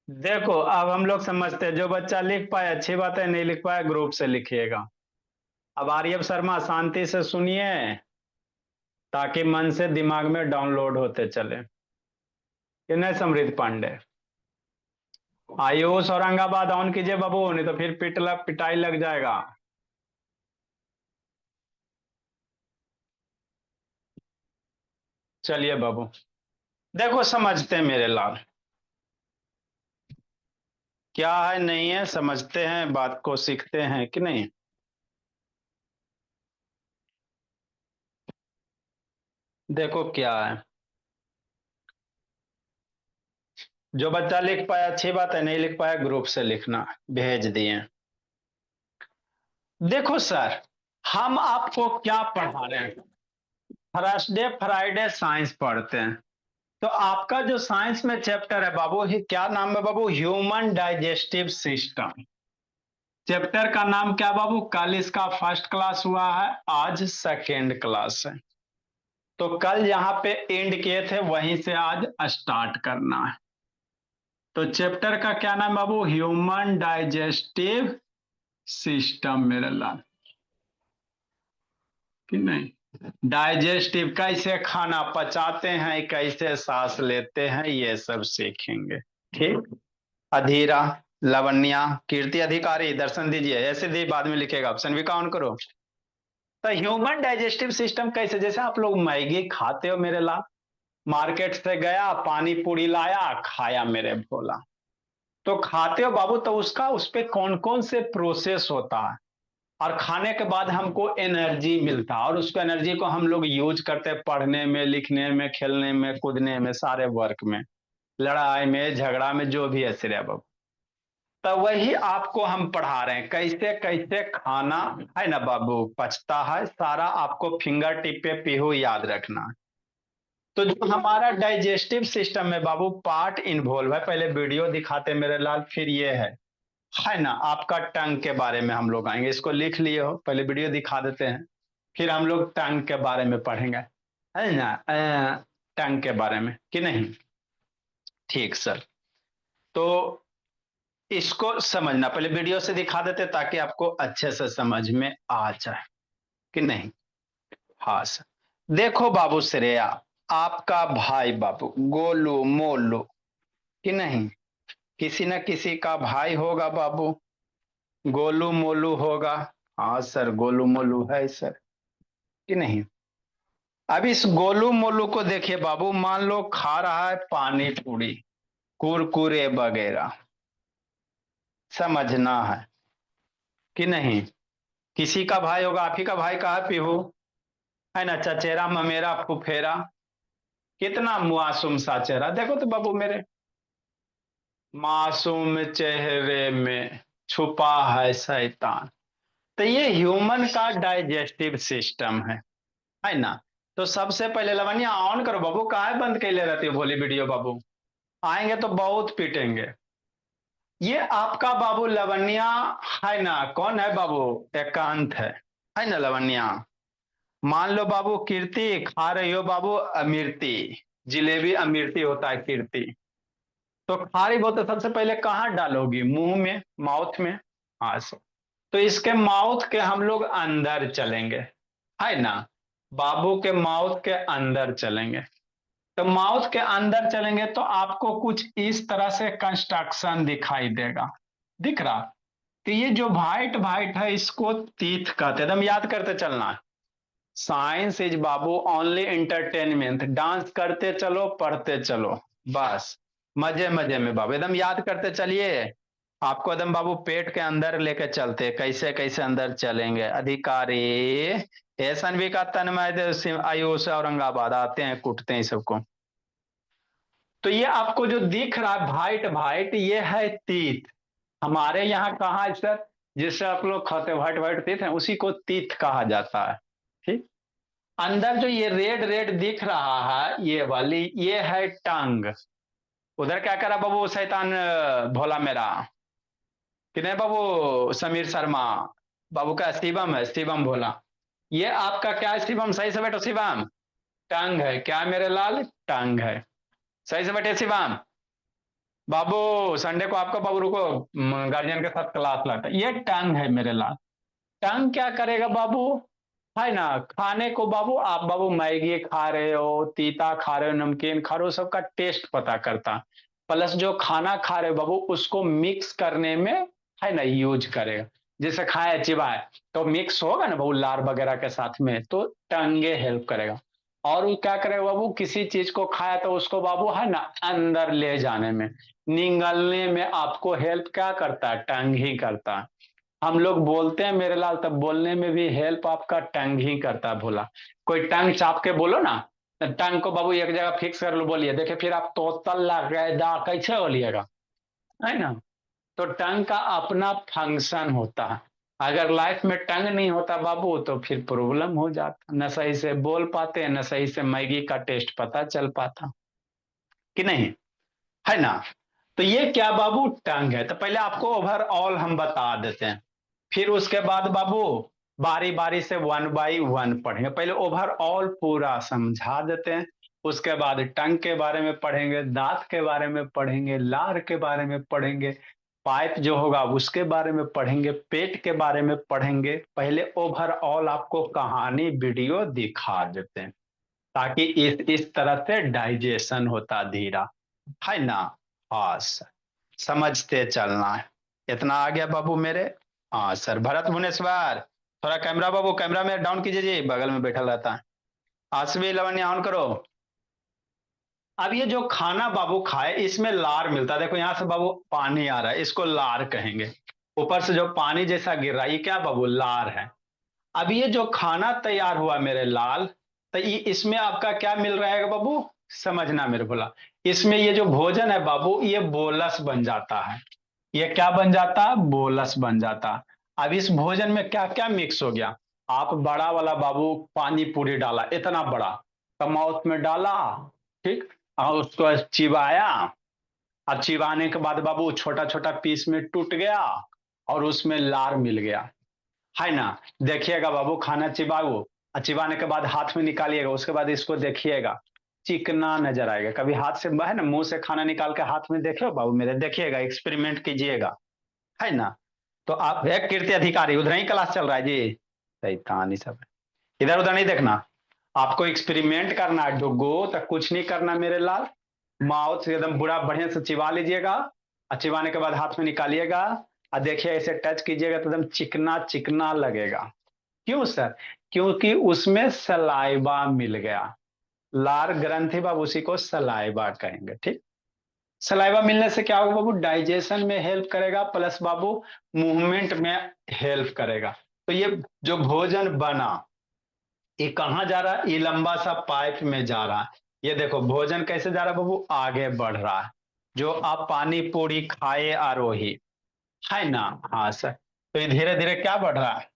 देखो अब हम लोग समझते हैं, जो बच्चा लिख पाए अच्छी बात है, नहीं लिख पाए ग्रुप से लिखिएगा। अब आर्यव शर्मा शांति से सुनिए, ताकि मन से दिमाग में डाउनलोड होते चले। कि नहीं समृद्ध पांडे? आयुष औरंगाबाद ऑन कीजिए बाबू, नहीं तो फिर पिटाई लग जाएगा। चलिए बाबू, देखो समझते हैं मेरे लाल, क्या है नहीं है, समझते हैं बात को, सीखते हैं कि नहीं। देखो क्या है, जो बच्चा लिख पाया अच्छी बात है, नहीं लिख पाया ग्रुप से लिखना, भेज दिए। देखो सर, हम आपको क्या पढ़ा रहे हैं? थर्सडे फ्राइडे साइंस पढ़ते हैं। तो आपका जो साइंस में चैप्टर है बाबू, ही क्या नाम है बाबू? Human digestive system. चैप्टर का नाम क्या बाबू? कल इसका फर्स्ट क्लास हुआ है, आज सेकेंड क्लास है। तो कल जहां पे एंड किए थे वहीं से आज स्टार्ट करना है। तो चैप्टर का क्या नाम बाबू? ह्यूमन डाइजेस्टिव सिस्टम मेरे लाल, कि नहीं? डाइजेस्टिव, कैसे खाना पचाते हैं, कैसे सांस लेते हैं, ये सब सीखेंगे। ठीक। अधीरा, लवण्या, कीर्ति अधिकारी, दर्शन दीजिए। ऐसे दी बाद में लिखेगा, ऑप्शन भी काउंट करो। तो ह्यूमन डाइजेस्टिव सिस्टम कैसे? जैसे आप लोग मैगी खाते हो मेरे लाल, मार्केट से गया पानी पूरी लाया खाया मेरे भोला, तो खाते हो बाबू, तो उसका उस पे कौन कौन से प्रोसेस होता है, और खाने के बाद हमको एनर्जी मिलता है, और उसको एनर्जी को हम लोग यूज करते हैं पढ़ने में, लिखने में, खेलने में, कूदने में, सारे वर्क में, लड़ाई में, झगड़ा में, जो भी है सिरे बाबू। तो वही आपको हम पढ़ा रहे हैं, कैसे कैसे खाना है ना बाबू पचता है, सारा आपको फिंगर टिप पे पीहू याद रखना है। तो जो हमारा डाइजेस्टिव सिस्टम है बाबू, पार्ट इन्वॉल्व है, पहले वीडियो दिखाते मेरे लाल, फिर ये है ना आपका टंग के बारे में हम लोग आएंगे, इसको लिख लिए हो, पहले वीडियो दिखा देते हैं, फिर हम लोग टंग के बारे में पढ़ेंगे, है ना? टंग के बारे में कि नहीं? ठीक सर। तो इसको समझना, पहले वीडियो से दिखा देते ताकि आपको अच्छे से समझ में आ जाए, कि नहीं? हाँ सर। देखो बाबू श्रेया, आपका भाई बाबू गोलू मोलू, कि नहीं? किसी न किसी का भाई होगा बाबू, गोलू मोलू होगा। हाँ सर, गोलू मोलू है सर, कि नहीं? अब इस गोलू मोलू को देखिए बाबू, मान लो खा रहा है पानी पूरी, कुरकुरे वगैरह, समझना है कि नहीं? किसी का भाई होगा, आप ही का भाई कहा पीहू, है ना? चचेरा ममेरा फुफेरा, कितना मासूम सा चेहरा, देखो तो बाबू मेरे, मासूम चेहरे में छुपा है शैतान। तो ये ह्यूमन का डाइजेस्टिव सिस्टम है ना? तो सबसे पहले लवनिया ऑन करो बाबू, काहे बंद कैले रहती हो भोली वीडियो बाबू, आएंगे तो बहुत पीटेंगे। ये आपका बाबू लवनिया है ना, कौन है बाबू? एकांत है ना लवनिया? मान लो बाबू कीर्ति खा रही हो बाबू अमृति, जिलेबी अमृति होता है कीर्ति, तो खा रही हो तो सबसे पहले कहाँ डालोगी? मुंह में, माउथ में। हाँ सर। तो इसके माउथ के हम लोग अंदर चलेंगे, है ना? बाबू के माउथ के अंदर चलेंगे। तो माउथ के अंदर चलेंगे तो आपको कुछ इस तरह से कंस्ट्रक्शन दिखाई देगा, दिख रहा? तो ये जो वाइट वाइट है इसको तीथ कहते हैं, एकदम याद करते चलना। Science is Babu only entertainment, dance करते चलो पढ़ते चलो, बस मजे मजे में बाबू, एकदम याद करते चलिए। आपको एकदम बाबू पेट के अंदर लेके चलते, कैसे कैसे अंदर चलेंगे। अधिकारी ए सनवी का तन्मय आयुष औरंगाबाद आते हैं कूटते हैं सबको। तो ये आपको जो दिख रहा है वाइट वाइट, ये है तीत। हमारे यहाँ कहा है सर, जिससे आप लोग खाते व्हाइट व्हाइट तीत है, उसी को तीत कहा जाता है। ठीक। अंदर जो ये रेड रेड दिख रहा है, ये वाली, ये है टंग। उधर क्या करा बाबू शैतान भोला मेरा, कि नहीं बाबू समीर शर्मा, बाबू का शिवम है, शिवम भोला। ये आपका क्या है शिवम? सही से बैठो शिवम। टंग है क्या मेरे लाल? टंग है। सही से बैठे शिवम। बाबू संडे को आपका बाबू रुको, गार्जियन के साथ क्लास लाता, ये टंग है मेरे लाल। टंग क्या करेगा बाबू, है ना, खाने को बाबू, आप बाबू मैगी खा रहे हो, तीता खा रहे हो, नमकीन खा रहे हो, सबका टेस्ट पता करता, प्लस जो खाना खा रहे हो बाबू उसको मिक्स करने में, है ना, यूज करेगा। जैसे खाए चिबाए तो मिक्स होगा ना बाबू लार वगैरह के साथ में, तो टंगे हेल्प करेगा। और वो क्या करेगा बाबू, किसी चीज को खाया तो उसको बाबू, है ना, अंदर ले जाने में, निगलने में आपको हेल्प क्या करता है, टंग ही करता है। हम लोग बोलते हैं मेरे लाल, तब बोलने में भी हेल्प आपका टंग ही करता है भोला। कोई टंग चाप के बोलो ना, तो टंग को बाबू एक जगह फिक्स कर लो, बोलिए, देखिए फिर आप तोतल लगाएदा कैसे बोलिएगा, है ना। तो टंग का अपना फंक्शन होता है। अगर लाइफ में टंग नहीं होता बाबू तो फिर प्रॉब्लम हो जाता, न सही से बोल पाते, न सही से मैगी का टेस्ट पता चल पाता, कि नहीं, है ना। तो ये क्या बाबू, टंग है। तो पहले आपको ओवरऑल हम बता देते हैं, फिर उसके बाद बाबू बारी बारी से वन बाई वन पढ़ेंगे। पहले ओवरऑल पूरा समझा देते हैं, उसके बाद टंग के बारे में पढ़ेंगे, दांत के बारे में पढ़ेंगे, लार के बारे में पढ़ेंगे, पाइप जो होगा उसके बारे में पढ़ेंगे, पेट के बारे में पढ़ेंगे। पहले ओवरऑल आपको कहानी वीडियो दिखा देते हैं, ताकि इस तरह से डाइजेशन होता धीरा, है ना। हाँ सर, समझते चलना है। इतना आ गया बाबू मेरे। हाँ सर, भरत भुवनेश्वर, थोड़ा कैमरा बाबू, कैमरा में डाउन कीजिए जी, बगल में बैठा रहता है। आसवी लवण्य ऑन करो। अब ये जो खाना बाबू खाए इसमें लार मिलता है, देखो यहाँ से बाबू पानी आ रहा है, इसको लार कहेंगे। ऊपर से जो पानी जैसा गिर रहा है ये क्या बाबू, लार है। अब ये जो खाना तैयार हुआ मेरे लाल, तो ये इसमें आपका क्या मिल रहा है बाबू, समझना मेरे बोला। इसमें ये जो भोजन है बाबू ये बोलस बन जाता है। ये क्या बन जाता, बोलस बन जाता। अब इस भोजन में क्या क्या मिक्स हो गया, आप बड़ा वाला बाबू पानी पूरी डाला, इतना बड़ा, तो माउथ में डाला, ठीक, और उसको चिबाया। अब चिबाने के बाद बाबू छोटा छोटा पीस में टूट गया, और उसमें लार मिल गया, है ना। देखिएगा बाबू खाना चिबाओ, और चिबाने के बाद हाथ में निकालिएगा, उसके बाद इसको देखिएगा, चिकना नजर आएगा। कभी हाथ से, है ना, मुंह से खाना निकाल के हाथ में देखियो बाबू मेरे, देखिएगा, एक्सपेरिमेंट कीजिएगा, है ना। तो आप एक कीर्ति अधिकारी, उधर ही क्लास चल रहा है जी, शैतान ही सब, इधर उधर नहीं देखना, आपको एक्सपेरिमेंट करना है, डुगो तक कुछ नहीं करना मेरे लाल। माउथ से एकदम बुरा बढ़िया से चिबा लीजिएगा, और चिबाने के बाद हाथ में निकालिएगा, और देखिए ऐसे टच कीजिएगा तो एकदम चिकना चिकना लगेगा। क्यों सर, क्योंकि उसमें सलाइबा मिल गया। लार ग्रंथि बाबू उसी को सलाइबा कहेंगे, ठीक। सलाइवा मिलने से क्या होगा बाबू, डाइजेशन में हेल्प करेगा, प्लस बाबू मूवमेंट में हेल्प करेगा। तो ये जो भोजन बना, ये कहाँ जा रहा है, ये लंबा सा पाइप में जा रहा है। ये देखो भोजन कैसे जा रहा है बाबू, आगे बढ़ रहा है। जो आप पानी पूरी खाए आरोही, है ना। हाँ सर, तो ये धीरे धीरे क्या बढ़ रहा है,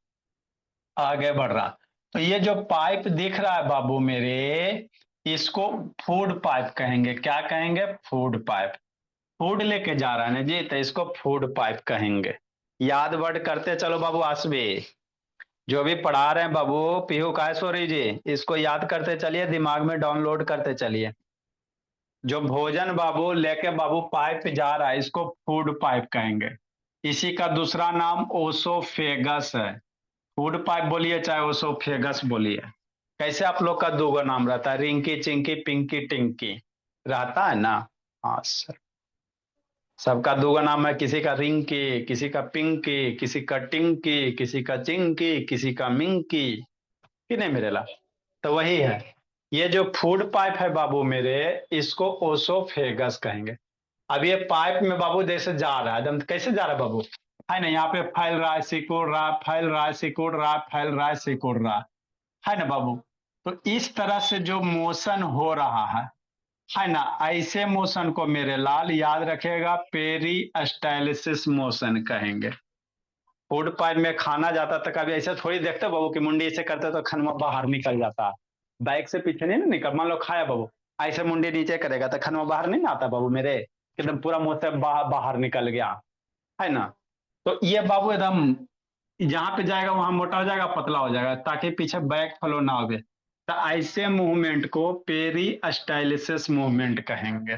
आगे बढ़ रहा। तो ये जो पाइप दिख रहा है बाबू मेरे, इसको फूड पाइप कहेंगे। क्या कहेंगे, फूड पाइप। फूड लेके जा रहा है ना जी, तो इसको फूड पाइप कहेंगे। याद वर्ड करते चलो बाबू आसबी, जो भी पढ़ा रहे हैं बाबू, पीहू कायसोरी जी, इसको याद करते चलिए, दिमाग में डाउनलोड करते चलिए। जो भोजन बाबू लेके बाबू पाइप जा रहा है इसको फूड पाइप कहेंगे। इसी का दूसरा नाम ओसोफेगस है। फूड पाइप बोलिए चाहे ओसोफेगस बोलिए। कैसे आप लोग का दो नाम रहता है, रिंकी चिंकी पिंकी टिंकी रहता है ना। हाँ सर, सबका दो नाम है, किसी का रिंकी, किसी का पिंकी, किसी का टिंकी, किसी का चिंकी, किसी का मिंकी, कि नहीं मेरे ला। तो वही है, ये जो फूड पाइप है बाबू मेरे, इसको ओसोफेगस कहेंगे। अब ये पाइप में बाबू जैसे जा रहा है एकदम, कैसे जा रहा है बाबू, है ना, यहाँ पे फैल रहा है, सिकुड़ रहा है, फैल रहा है, सिकुड़ रहा है, फैल रहा है, सिकुड़ रहा है ना बाबू। तो इस तरह से जो मोशन हो रहा है ना, ऐसे मोशन को मेरे लाल याद रखेगा, पेरिस्टाइलिस मोशन कहेंगे। फूड पाइप में खाना जाता था, कभी ऐसे थोड़ी देखते बाबू कि मुंडी ऐसे करते तो खनवा बाहर निकल जाता, बैक से पीछे नहीं ना निकल, मान लो खाया बाबू, ऐसे मुंडी नीचे करेगा तो खनवा बाहर नहीं ना आता बाबू मेरे, एकदम पूरा मुंह से बाहर निकल गया, है ना। तो ये बाबू एकदम जहां पे जाएगा वहां मोटा हो जाएगा, पतला हो जाएगा, ताकि पीछे बैक फ्लो ना हो। तो ऐसे मूवमेंट को पेरी स्टाइलिसिस मूवमेंट कहेंगे।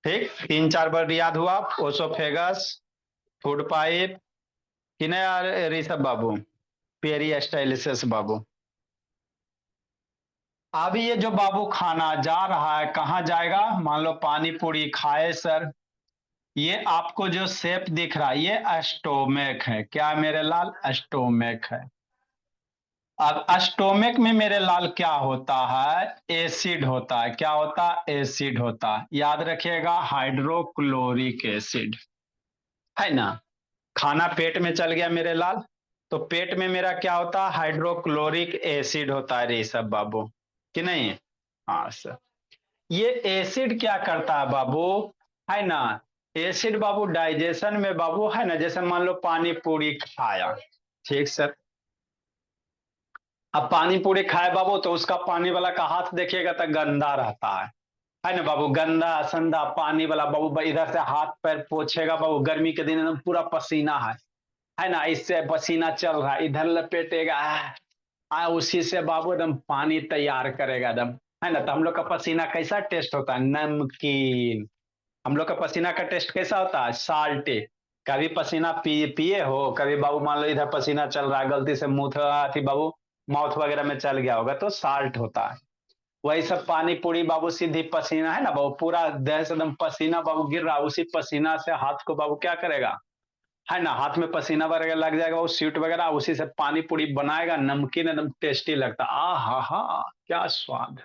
ठीक, 3-4 वर्ड याद हुआ। ओसोफेगस, फूड पाइप, कि नहीं यार ऋषभ बाबू, पेरिस्टाइलिस बाबू। अभी ये जो बाबू खाना जा रहा है कहाँ जाएगा? मान लो पानी पूरी खाए सर, ये आपको जो शेप दिख रहा है ये स्टोमक है। क्या मेरे लाल? स्टोमक है। अब स्टोमक में मेरे लाल क्या होता है? एसिड होता है। क्या होता है? एसिड होता है। याद रखिएगा, हाइड्रोक्लोरिक एसिड, है ना। खाना पेट में चल गया मेरे लाल, तो पेट में मेरा क्या होता है? हाइड्रोक्लोरिक एसिड होता है रे सब बाबू, कि नहीं? हाँ सर। ये एसिड क्या करता है बाबू, है ना। एसिड बाबू डाइजेशन में बाबू, है ना, जैसे मान लो पानी पूरी खाया, ठीक सर। अब पानी पूरी खाए बाबू तो उसका पानी वाला का हाथ देखिएगा तो गंदा रहता है ना बाबू। गंदा संदा पानी वाला बाबू इधर से हाथ पैर पोछेगा बाबू, गर्मी के दिन एकदम पूरा पसीना है ना, इससे पसीना चल रहा है, इधर लपेटेगा, उसी से बाबू एकदम पानी तैयार करेगा एकदम, है ना। तो हम लोग का पसीना कैसा टेस्ट होता है? नमकीन। हम लोग का पसीना का टेस्ट कैसा होता है? साल्टी। कभी पसीना पिए हो कभी बाबू? मान लो इधर पसीना चल रहा है, गलती से मुंह थी बाबू, माउथ वगैरह में चल गया होगा तो साल्ट होता है। वही सब पानी पूरी बाबू सीधी पसीना, है ना बाबू, पूरा देह से एकदम पसीना बाबू गिर रहा है, उसी पसीना से हाथ को बाबू क्या करेगा, है ना, हाथ में पसीना वगैरह लग जाएगा, वो स्वीट वगैरह उसी से पानी पूरी बनाएगा, नमकीन एकदम टेस्टी लगता। आ हा हा, क्या स्वाद,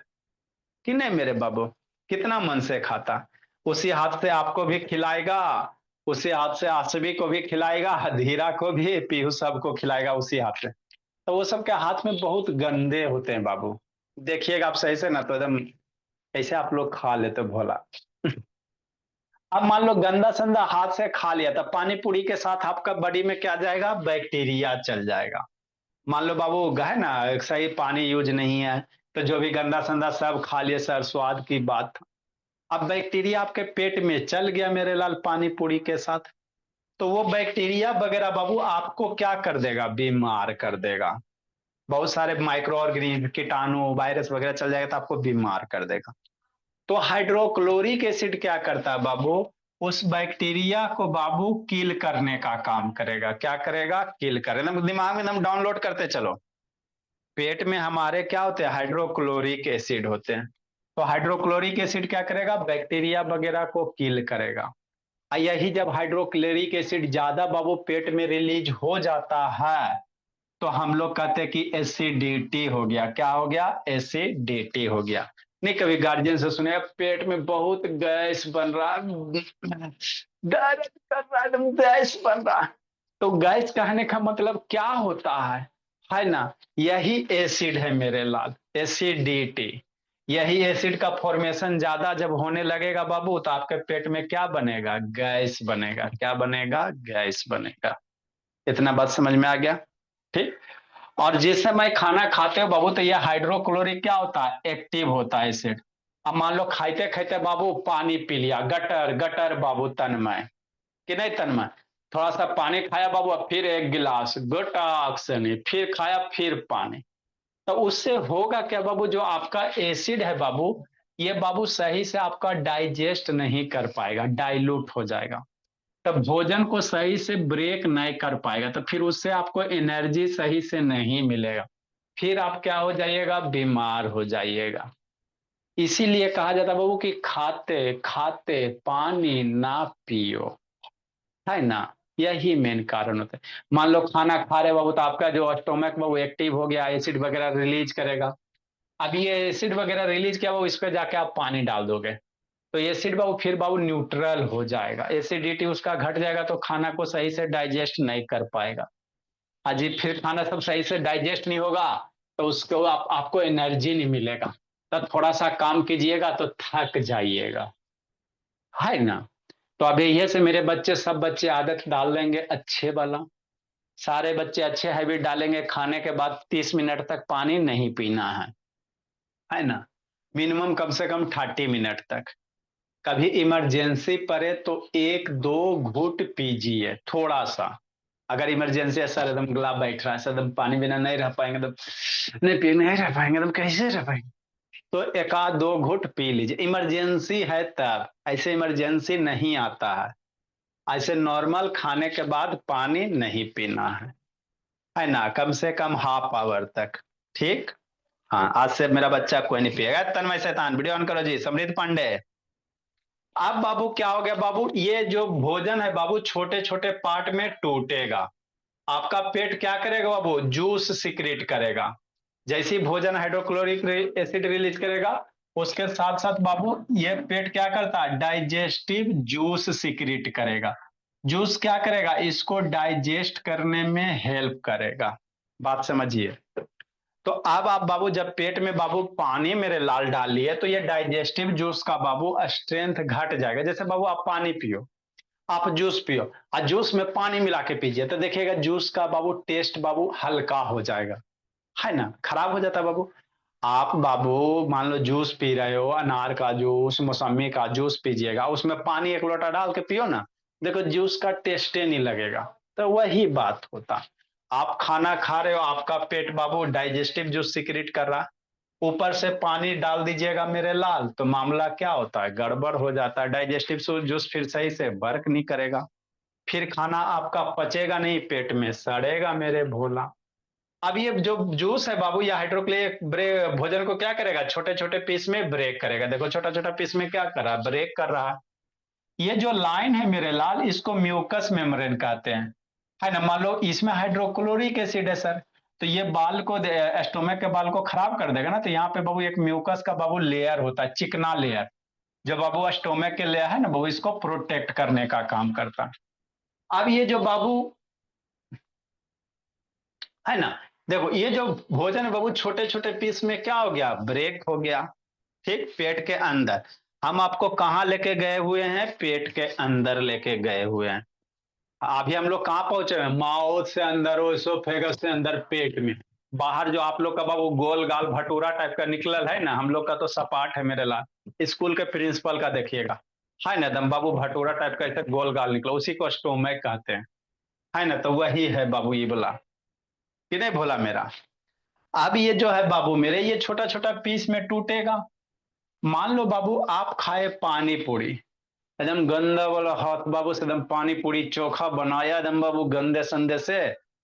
कि नहीं मेरे बाबू? कितना मन से खाता। उसी हाथ से आपको भी खिलाएगा, उसी हाथ से आसवी को भी खिलाएगा, धीरा को भी, पीहू सबको खिलाएगा उसी हाथ से। तो वो सबके हाथ में बहुत गंदे होते हैं बाबू। देखिएगा आप सही से ना तो एकदम ऐसे आप लोग खा लेते भोला। अब मान लो गंदा संदा हाथ से खा लिया, तब पानी पूरी के साथ आपका बॉडी में क्या जाएगा? बैक्टीरिया चल जाएगा। मान लो बाबू है ना, सही पानी यूज नहीं है, तो जो भी गंदा संदा सब खा लिए सर, स्वाद की बात। अब बैक्टीरिया आपके पेट में चल गया मेरे लाल पानी पूरी के साथ, तो वो बैक्टीरिया वगैरह बाबू आपको क्या कर देगा? बीमार कर देगा। बहुत सारे माइक्रो ऑर्गेनिज्म, कीटाणु, वायरस वगैरह चल जाएगा तो आपको बीमार कर देगा। तो हाइड्रोक्लोरिक एसिड क्या करता है बाबू? उस बैक्टीरिया को बाबू किल करने का काम करेगा। क्या करेगा? किल करेगा। दिमाग में एकदम डाउनलोड करते चलो। पेट में हमारे क्या होते हैं? हाइड्रोक्लोरिक एसिड होते हैं। तो हाइड्रोक्लोरिक एसिड क्या करेगा? बैक्टीरिया वगैरह को किल करेगा। यही जब हाइड्रोक्लोरिक एसिड ज्यादा बाबू पेट में रिलीज हो जाता है तो हम लोग कहते हैं कि एसिडिटी हो गया। क्या हो गया? एसिडिटी हो गया। नहीं कभी गार्जियन से सुने पेट में बहुत गैस बन रहा, दर्द कर रहा है, एकदम गैस बन रहा है। तो गैस कहने का मतलब क्या होता है ना, यही एसिड है मेरे लाल, एसिडिटी। यही एसिड का फॉर्मेशन ज्यादा जब होने लगेगा बाबू तो आपके पेट में क्या बनेगा? गैस बनेगा। क्या बनेगा? गैस बनेगा। इतना बात समझ में आ गया? ठीक। और जिस समय खाना खाते हो बाबू तो ये हाइड्रोक्लोरिक क्या होता है? एक्टिव होता है एसिड। अब मान लो खाते खाते बाबू पानी पी लिया, गटर गटर बाबू तन्मय, कि नहीं तन्मय? थोड़ा सा पानी खाया बाबू, अब फिर एक गिलास गटाक से नहीं, फिर खाया फिर पानी। तो उससे होगा क्या बाबू? जो आपका एसिड है बाबू, ये बाबू सही से आपका डाइजेस्ट नहीं कर पाएगा, डाइल्यूट हो जाएगा। तब भोजन को सही से ब्रेक नहीं कर पाएगा, तो फिर उससे आपको एनर्जी सही से नहीं मिलेगा, फिर आप क्या हो जाइएगा? बीमार हो जाइएगा। इसीलिए कहा जाता है बाबू कि खाते खाते पानी ना पियो, है ना। यही मेन कारण होता है। मान लो खाना खा रहे बाबू तो आपका जो स्टोमक वो एक्टिव हो गया, एसिड वगैरह रिलीज करेगा। अब ये एसिड वगैरह रिलीज किया बाबू, इस पे जाके आप पानी डाल दोगे तो एसिड बाबू फिर बाबू न्यूट्रल हो जाएगा, एसिडिटी उसका घट जाएगा तो खाना को सही से डाइजेस्ट नहीं कर पाएगा। अजीब, फिर खाना सब सही से डाइजेस्ट नहीं होगा तो उसको आपको एनर्जी नहीं मिलेगा, तब थोड़ा सा काम कीजिएगा तो थक जाइएगा, है ना। तो अभी ये से मेरे बच्चे, सब बच्चे आदत डाल लेंगे अच्छे वाला, सारे बच्चे अच्छे हैबिट डालेंगे, खाने के बाद 30 मिनट तक पानी नहीं पीना है ना, मिनिमम कम से कम 30 मिनट तक। कभी इमरजेंसी पड़े तो एक दो घूट पीजिए थोड़ा सा। अगर इमरजेंसी है सर एकदम गला बैठ रहा है सर, एकदम पानी बिना नहीं रह पाएंगे, एकदम नहीं रह पाएंगे, एकदम कैसे रह पाएंगे, तो एक आध 2 घुट पी लीजिए, इमरजेंसी है तब, ऐसे इमरजेंसी नहीं आता है। ऐसे नॉर्मल खाने के बाद पानी नहीं पीना है ना, कम से कम हाफ आवर तक। ठीक। हाँ, आज से मेरा बच्चा कोई नहीं पिएगा। तन्मय शैतान, वीडियो ऑन करो जी। समृद्ध पांडे, अब बाबू क्या हो गया बाबू, ये जो भोजन है बाबू छोटे छोटे पार्ट में टूटेगा। आपका पेट क्या करेगा बाबू, जूस सिक्रेट करेगा। जैसी भोजन हाइड्रोक्लोरिक एसिड रिलीज करेगा, उसके साथ साथ बाबू ये पेट क्या करता है, डाइजेस्टिव जूस सिक्रेट करेगा। जूस क्या करेगा, इसको डाइजेस्ट करने में हेल्प करेगा। बात समझिए। तो अब आप बाबू जब पेट में बाबू पानी मेरे लाल डाल लिए, तो ये डाइजेस्टिव जूस का बाबू स्ट्रेंथ घट जाएगा। जैसे बाबू आप पानी पियो, आप जूस पियो और जूस में पानी मिला के पीजिए, तो देखिएगा जूस का बाबू टेस्ट बाबू हल्का हो जाएगा, है ना, खराब हो जाता है बाबू। आप बाबू मान लो जूस पी रहे हो, अनार का जूस, मौसमी का जूस पीजिएगा, उसमें पानी 1 लोटा डाल के पियो ना, देखो जूस का टेस्ट ही नहीं लगेगा। तो वही बात होता। आप खाना खा रहे हो, आपका पेट बाबू डाइजेस्टिव जूस सिक्रेट कर रहा, ऊपर से पानी डाल दीजिएगा मेरे लाल, तो मामला क्या होता है, गड़बड़ हो जाता है। डाइजेस्टिव जूस फिर सही से वर्क नहीं करेगा, फिर खाना आपका पचेगा नहीं, पेट में सड़ेगा मेरे भोला। अब ये जो जूस है बाबू, ये हाइड्रोक्लोरिक ब्रेक भोजन को क्या करेगा, छोटे छोटे पीस में ब्रेक करेगा। देखो छोटा छोटा पीस में क्या कर रहा है, ब्रेक कर रहा है। ये जो लाइन है मेरे लाल, इसको म्यूकस मेम्ब्रेन कहते हैं, है ना। मान लो इसमें हाइड्रोक्लोरिक एसिड है सर, तो ये बाल को, स्टोमक के बाल को खराब कर देगा ना। तो यहाँ पे बाबू एक म्यूकस का बाबू लेयर होता है, चिकना लेयर, जो बाबू स्टोमक के लेयर है ना बाबू, इसको प्रोटेक्ट करने का काम करता है। अब ये जो बाबू है ना, देखो ये जो भोजन है बाबू छोटे छोटे पीस में क्या हो गया, ब्रेक हो गया। ठीक, पेट के अंदर। हम आपको कहाँ लेके गए हुए हैं, पेट के अंदर लेके गए हुए हैं। अभी हम लोग कहाँ पहुंचे हैं, माउथ से अंदर, ओसोफेगस से अंदर पेट में। बाहर जो आप लोग का बाबू गोल गाल भटूरा टाइप का निकलल है ना, हम लोग का तो सपाट है मेरे लाल। स्कूल के प्रिंसिपल का देखिएगा, है ना, दम बाबू भटूरा टाइप का ऐसे गोल गाल निकला, उसी को स्टोमक कहते हैं, है ना। तो वही है बाबू ये बोला कि नहीं भोला मेरा। अब ये जो है बाबू मेरे, ये छोटा छोटा पीस में टूटेगा। मान लो बाबू आप खाए पानी पूरी, एकदम गंदा वाला हाथ बाबू से एकदम पानी पूरी चोखा बनाया एकदम बाबू गंदे संदे से,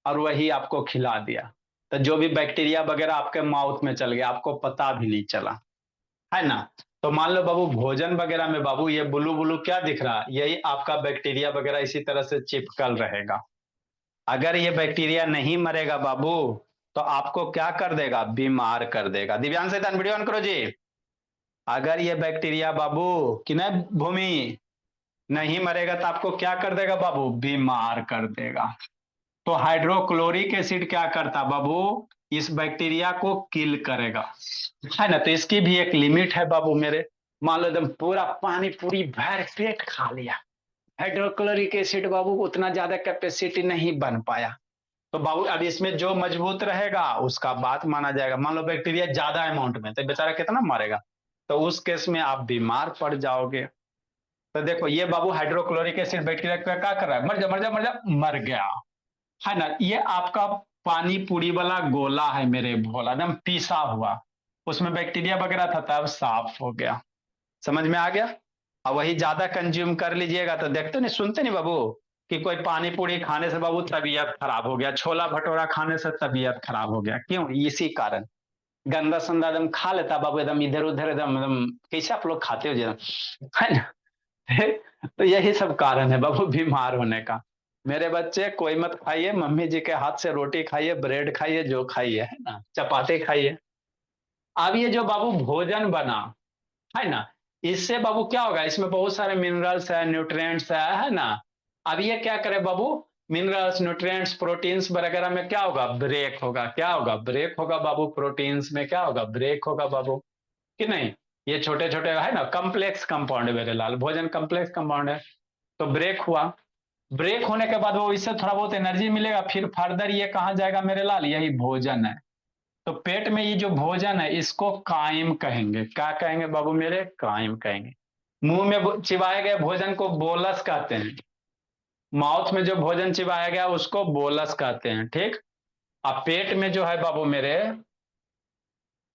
और वही आपको खिला दिया। तो जो भी बैक्टीरिया वगैरह आपके माउथ में चल गया, आपको पता भी नहीं चला, है ना। तो मान लो बाबू भोजन वगैरह में बाबू ये ब्लू ब्लू क्या दिख रहा है, यही आपका बैक्टीरिया वगैरह इसी तरह से चिपकल रहेगा। अगर ये बैक्टीरिया नहीं मरेगा बाबू, तो आपको क्या कर देगा, बीमार कर देगा। दिव्यांश सैतान, वीडियो ऑन करो जी। अगर ये बैक्टीरिया बाबू कि नहीं भूमि नहीं मरेगा, तो आपको क्या कर देगा बाबू, बीमार कर देगा। तो हाइड्रोक्लोरिक एसिड क्या करता बाबू, इस बैक्टीरिया को किल करेगा, है ना। तो इसकी भी एक लिमिट है बाबू मेरे। मान लो एकदम पूरा पानी पूरी भर पेट खा लिया, हाइड्रोक्लोरिक एसिड बाबू उतना ज्यादा कैपेसिटी नहीं बन पाया, तो बाबू अब इसमें जो मजबूत रहेगा उसका बात माना जाएगा। मान लो बैक्टीरिया ज्यादा अमाउंट में, तो बेचारा कितना मरेगा, तो उस केस में आप बीमार पड़ जाओगे। तो देखो ये बाबू हाइड्रोक्लोरिक एसिड बैक्टीरिया का क्या कर रहा है, मर जा मर जा मर जा, मर गया, है ना। ये आपका पानी पूरी वाला गोला है मेरे भोला, एकदम पीसा हुआ, उसमें बैक्टीरिया वगैरह था तब साफ हो गया। समझ में आ गया। और वही ज्यादा कंज्यूम कर लीजिएगा तो देखते नहीं सुनते नहीं बाबू, कि कोई पानी पूरी खाने से बाबू तबीयत खराब हो गया, छोला भटूरा खाने से तबीयत खराब हो गया, क्यों, इसी कारण। गंदा संदा एकदम खा लेता बाबू, एकदम इधर उधर एकदम एकदम, कैसे आप लोग खाते हो जी एकदम, है ना। तो यही सब कारण है बाबू बीमार होने का। मेरे बच्चे कोई मत खाइए, मम्मी जी के हाथ से रोटी खाइए, ब्रेड खाइए, जो खाइए, है ना, चपाती खाइए। अब ये जो बाबू भोजन बना, है ना, इससे बाबू क्या होगा, इसमें बहुत सारे मिनरल्स है, न्यूट्रिएंट्स है ना। अब ये क्या करे बाबू, मिनरल्स, न्यूट्रिएंट्स, प्रोटीन्स वगैरह में क्या होगा, ब्रेक होगा। क्या होगा, ब्रेक होगा बाबू। प्रोटीन्स में क्या होगा, ब्रेक होगा बाबू, कि नहीं। ये छोटे छोटे है ना, कम्प्लेक्स कंपाउंड है मेरे लाल, भोजन कम्प्लेक्स कंपाउंड है। तो ब्रेक हुआ, ब्रेक होने के बाद वो इससे थोड़ा बहुत एनर्जी मिलेगा, फिर फर्दर ये कहाँ जाएगा मेरे लाल, यही भोजन है। तो पेट में ये जो भोजन है इसको काइम कहेंगे। क्या कहेंगे बाबू मेरे, काइम कहेंगे। मुंह में चिबाए गए भोजन को बोलस कहते हैं, माउथ में जो भोजन चिबाया गया उसको बोलस कहते हैं। ठीक। अब पेट में जो है बाबू मेरे,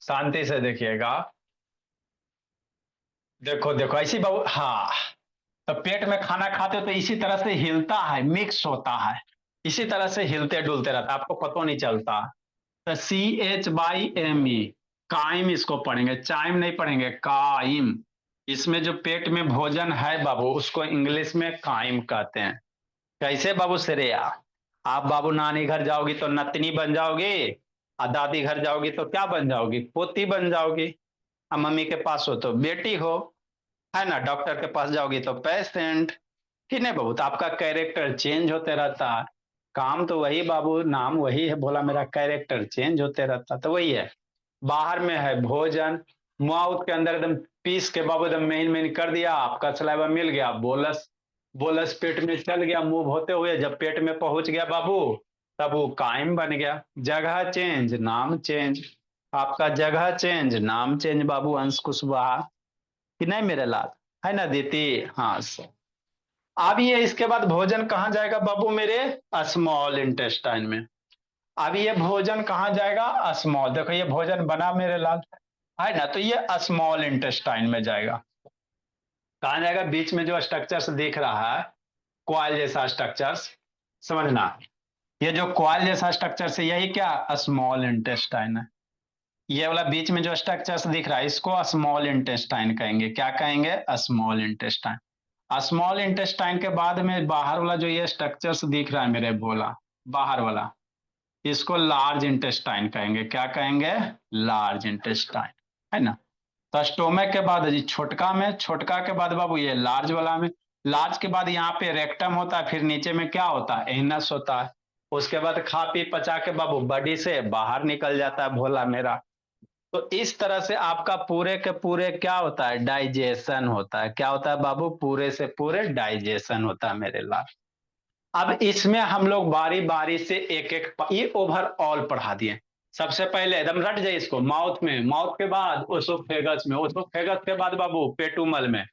शांति से देखिएगा, देखो देखो ऐसी बाबू, हाँ। तो पेट में खाना खाते हो तो इसी तरह से हिलता है, मिक्स होता है, इसी तरह से हिलते डुलते रहता है, आपको पता नहीं चलता। तो CHYME, काइम इसको पढ़ेंगे, चाइम नहीं पढ़ेंगे, काइम। इसमें जो पेट में भोजन है बाबू, उसको इंग्लिश में काइम कहते हैं। कैसे बाबू श्रेया? आप बाबू नानी घर जाओगी तो नतनी बन जाओगी, और दादी घर जाओगी तो क्या बन जाओगी? पोती बन जाओगी। और मम्मी के पास हो तो बेटी हो, है ना? डॉक्टर के पास जाओगी तो पेशेंट। कि नहीं बाबू? तो आपका कैरेक्टर चेंज होते रहता है। काम तो वही बाबू, नाम वही है, बोला मेरा कैरेक्टर चेंज होते रहता, तो वही है। बाहर में है भोजन, माउथ के अंदर एकदम पीस के बाबू एकदम महीन महीन कर दिया, आपका सलाइवा मिल गया, बोलस बोलस पेट में चल गया, मूव होते हुए जब पेट में पहुंच गया बाबू, तब वो कायम बन गया। जगह चेंज, नाम चेंज। आपका जगह चेंज, नाम चेंज बाबू, अंश कुशवाहा। कि नहीं मेरे लाल? है ना दीदी? हाँ सर। अब ये इसके बाद भोजन कहाँ जाएगा बाबू मेरे? स्मॉल इंटेस्टाइन में। अब ये भोजन कहाँ जाएगा? स्मॉल, देखो ये भोजन बना मेरे लाल, है ना? तो ये स्मॉल इंटेस्टाइन में जाएगा। कहाँ जाएगा? बीच में जो स्ट्रक्चर्स दिख रहा है, क्वाइल जैसा स्ट्रक्चर्स, समझना। ये जो क्वाइल जैसा स्ट्रक्चर है, यही क्या? स्मॉल इंटेस्टाइन है। ये वाला बीच में जो स्ट्रक्चर्स दिख रहा है, इसको स्मॉल इंटेस्टाइन कहेंगे। क्या कहेंगे? Small intestine. स्मॉल इंटेस्टाइन के बाद में बाहर वाला जो ये स्ट्रक्चर्स दिख रहा है मेरे भोला, बाहर वाला, इसको लार्ज इंटेस्टाइन कहेंगे। क्या कहेंगे? लार्ज इंटेस्टाइन, है ना? तो स्टोमक के बाद जी छोटका में, छोटका के बाद बाबू ये लार्ज वाला में, लार्ज के बाद यहाँ पे रेक्टम होता है, फिर नीचे में क्या होता है? एनस होता है। उसके बाद खा पी पचा के बाबू बॉडी से बाहर निकल जाता है भोला मेरा। तो इस तरह से आपका पूरे के पूरे क्या होता है? डाइजेशन होता है। क्या होता है बाबू? पूरे से पूरे डाइजेशन होता है मेरे लाल। अब इसमें हम लोग बारी बारी से एक एक ये ओवरऑल पढ़ा दिए। सबसे पहले एकदम रट जाए इसको, माउथ में, माउथ के बाद ओसोफेगस में, ओसोफेगस के बाद बाबू पेटुमल में,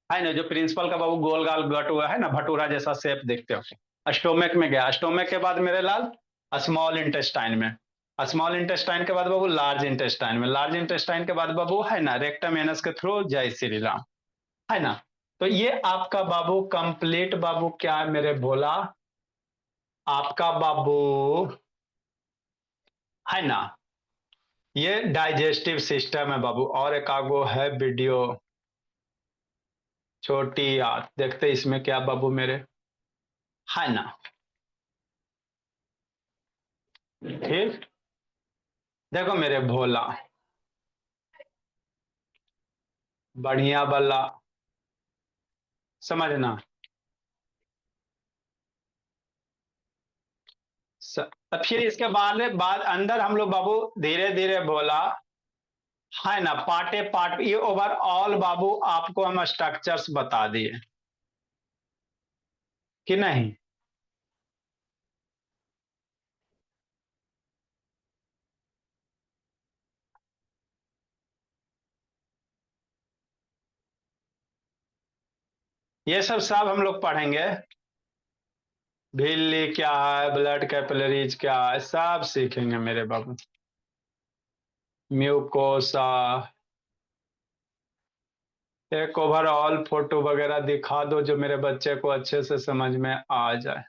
है ना? जो प्रिंसिपल का बाबू गोल गाल गट हुआ है ना, भटूरा जैसा शेप देखते हो। स्टोमक में गया, स्टोमक के बाद मेरे लाल स्मॉल इंटेस्टाइन में, स्मॉल इंटेस्टाइन के बाद बाबू लार्ज इंटेस्टाइन में, लार्ज इंटेस्टाइन के बाद बाबू है ना रेक्टम एनस के थ्रू, जय श्री राम, है ना? तो ये आपका बाबू कंप्लीट बाबू क्या है मेरे भोला, आपका बाबू, है ना? ये डाइजेस्टिव सिस्टम है बाबू। और एक आगो है वीडियो, छोटी याद देखते इसमें क्या बाबू मेरे, है ना? ठीक। देखो मेरे भोला, बढ़िया बल्ला, समझना। अब फिर इसके बाद अंदर हम लोग बाबू धीरे धीरे बोला, है ना? पार्टे पार्ट ये ओवरऑल बाबू आपको हम स्ट्रक्चर्स बता दिए कि नहीं? ये सब हम लोग पढ़ेंगे। झिल्ली क्या है, ब्लड कैपिलरीज क्या है, सब सीखेंगे मेरे बाबू। म्यूकोसा, एक ओवरऑल फोटो वगैरह दिखा दो जो मेरे बच्चे को अच्छे से समझ में आ जाए।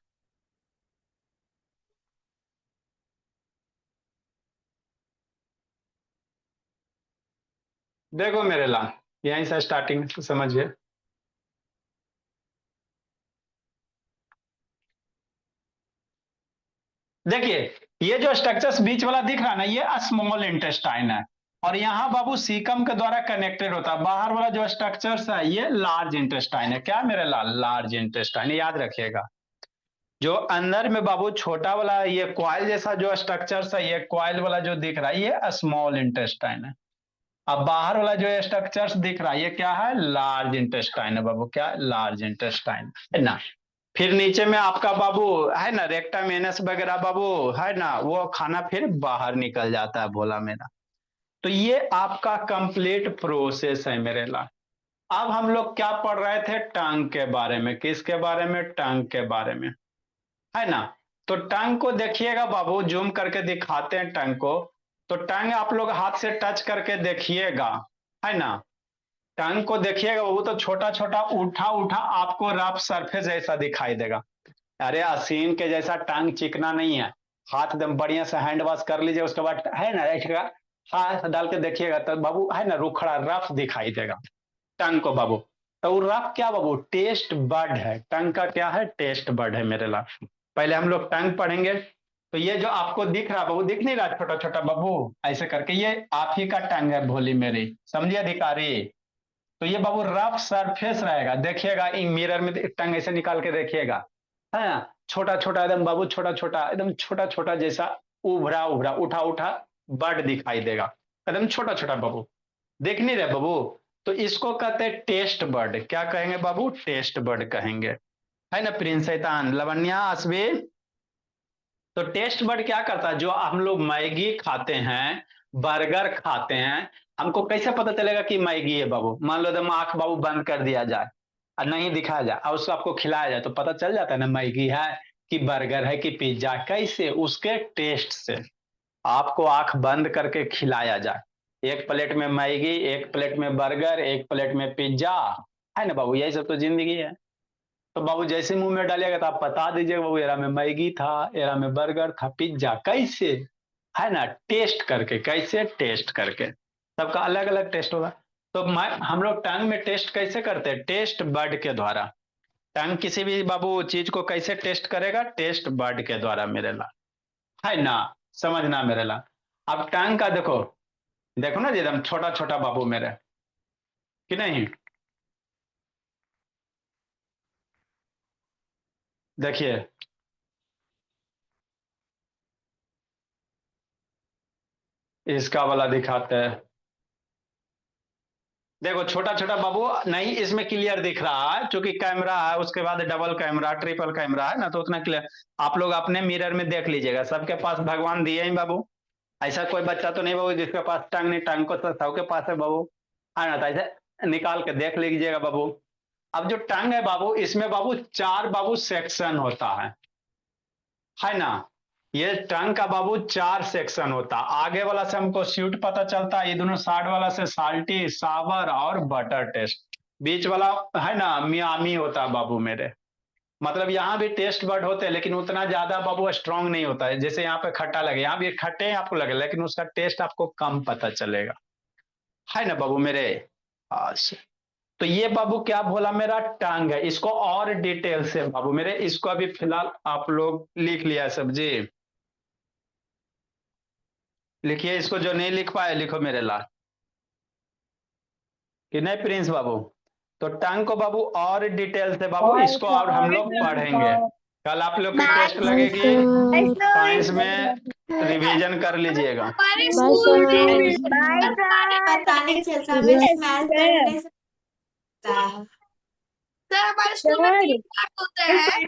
देखो मेरे लाल, यहीं से स्टार्टिंग से समझिए। देखिए, ये जो स्ट्रक्चर्स बीच वाला दिख रहा है ना, ये स्मॉल इंटेस्टाइन है, और यहाँ बाबू सीकम के द्वारा कनेक्टेड होता है। बाहर वाला जो स्ट्रक्चर्स है ये लार्ज इंटेस्टाइन है। क्या मेरे लाल? लार्ज इंटेस्टाइन, याद रखिएगा। जो अंदर में बाबू छोटा वाला ये क्वाइल जैसा जो स्ट्रक्चर्स है, ये क्वाइल वाला जो दिख रहा है ये स्मॉल इंटेस्टाइन है। अब बाहर वाला जो स्ट्रक्चर्स दिख रहा है ये क्या है? लार्ज इंटेस्टाइन है बाबू। क्या? लार्ज इंटेस्टाइन, है ना? फिर नीचे में आपका बाबू है ना रेक्टम एनस वगैरह बाबू, है ना? वो खाना फिर बाहर निकल जाता है भोला मेरा। तो ये आपका कंप्लीट प्रोसेस है मेरे लाल। अब हम लोग क्या पढ़ रहे थे? टंग के बारे में। किसके बारे में? टंग के बारे में, है ना? तो टंग को देखिएगा बाबू, जूम करके दिखाते हैं टंग को। तो टंग आप लोग हाथ से टच करके देखिएगा, है ना? टंग को देखिएगा वो तो छोटा छोटा उठा उठा आपको रफ सरफेस जैसा दिखाई देगा। अरे असीन के जैसा टांग चिकना नहीं है। हाथ एकदम बढ़िया से हैंड वॉश कर लीजिए, उसके बाद है ना ऐसा हाथ डाल के देखिएगा तो बाबू है ना रुखड़ा रफ दिखाई देगा टंग को बाबू। तो वो रफ क्या बाबू, टेस्ट बर्ड है। टंग का क्या है, टेस्ट बर्ड है मेरे लाल। पहले हम लोग टंग पढ़ेंगे। तो ये जो आपको दिख रहा बाबू, दिख नहीं रहा छोटा छोटा बाबू ऐसे करके, ये आप ही का टंग है भोली मेरी, समझिए अधिकारी। तो ये बाबू रफ सरफेस रहेगा, देखिएगा मिरर में टंग ऐसे निकाल के देखिएगा, है ना। छोटा छोटा एकदम बाबू, छोटा छोटा एकदम छोटा छोटा जैसा उभरा उभरा उठा उठा बर्ड दिखाई देगा, एकदम छोटा छोटा बाबू। देख नहीं रहे बाबू। तो इसको कहते हैं टेस्ट बर्ड। क्या कहेंगे बाबू, टेस्ट बर्ड कहेंगे, है ना प्रिंस शैतान लवण्या असबी। तो टेस्ट बर्ड क्या करता है, जो हम लोग मैगी खाते हैं, बर्गर खाते हैं, हमको कैसे पता चलेगा कि मैगी है बाबू। मान लो एकदम आंख बाबू बंद कर दिया जाए और नहीं दिखाया जाए और उसको आपको खिलाया जाए, तो पता चल जाता है ना मैगी है कि बर्गर है कि पिज्जा। कैसे, उसके टेस्ट से। आपको आंख बंद करके खिलाया जाए, एक प्लेट में मैगी, एक प्लेट में बर्गर, एक प्लेट में पिज्जा, है ना बाबू, यही सब तो जिंदगी है। तो बाबू जैसे मुंह में डालिएगा तो आप बता दीजिएगा बाबू एरा में मैगी था, एरा में बर्गर था, पिज्जा। कैसे, है ना, टेस्ट करके। कैसे, टेस्ट करके। सबका अलग अलग टेस्ट होगा। तो मैं हम लोग टंग में टेस्ट कैसे करते हैं, टेस्ट बर्ड के द्वारा। टंग किसी भी बाबू चीज को कैसे टेस्ट करेगा, टेस्ट बर्ड के द्वारा मेरे ला, है ना। समझना मेरे ला। अब टंग का देखो, देखो ना एकदम छोटा छोटा बाबू मेरे, कि नहीं। देखिए इसका वाला दिखाते हैं। देखो छोटा छोटा बाबू, नहीं इसमें क्लियर दिख रहा है क्योंकि कैमरा है, उसके बाद डबल कैमरा ट्रिपल कैमरा है ना, तो उतना क्लियर। आप लोग अपने मिरर में देख लीजिएगा, सबके पास भगवान दिए ही बाबू। ऐसा कोई बच्चा तो नहीं बाबू जिसके पास टंग नहीं, टंग को तो सबके पास है बाबू, है ना। तो ऐसे निकाल के देख लीजिएगा बाबू। अब जो टंग है बाबू, इसमें बाबू चार बाबू सेक्शन होता है ना। ये टंग का बाबू चार सेक्शन होता। आगे वाला से हमको स्वीट पता चलता है, ये दोनों साइड वाला से साल्टी, सावर और बटर टेस्ट। बीच वाला है ना मियामी होता है बाबू मेरे। मतलब यहाँ भी टेस्ट बर्ड होते हैं लेकिन उतना ज्यादा बाबू स्ट्रांग नहीं होता है। जैसे यहाँ पे खट्टा लगे, यहाँ भी खट्टे आपको लगे लेकिन उसका टेस्ट आपको कम पता चलेगा, है ना बाबू मेरे। अच्छा, तो ये बाबू क्या बोला, मेरा टंग है। इसको और डिटेल से बाबू मेरे, इसको अभी फिलहाल आप लोग लिख लिया सब जी। लिखिए, इसको जो नहीं लिख पाए लिखो मेरे लाल, कि नहीं प्रिंस बाबू। तो टंग को बाबू और डिटेल से बाबू, इसको और हम लोग पढ़ेंगे। कल आप लोग की टेस्ट लगेगी साइंस में, रिवीजन कर लीजिएगा। हमारे स्कूल में पता नहीं चलता, हमें स्मेल करने से पता है। सर हमारे स्कूल में तीन पार्ट होते हैं।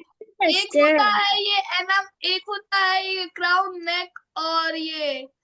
एक होता है ये एनम, एक होता है ये क्राउन नेक, और ये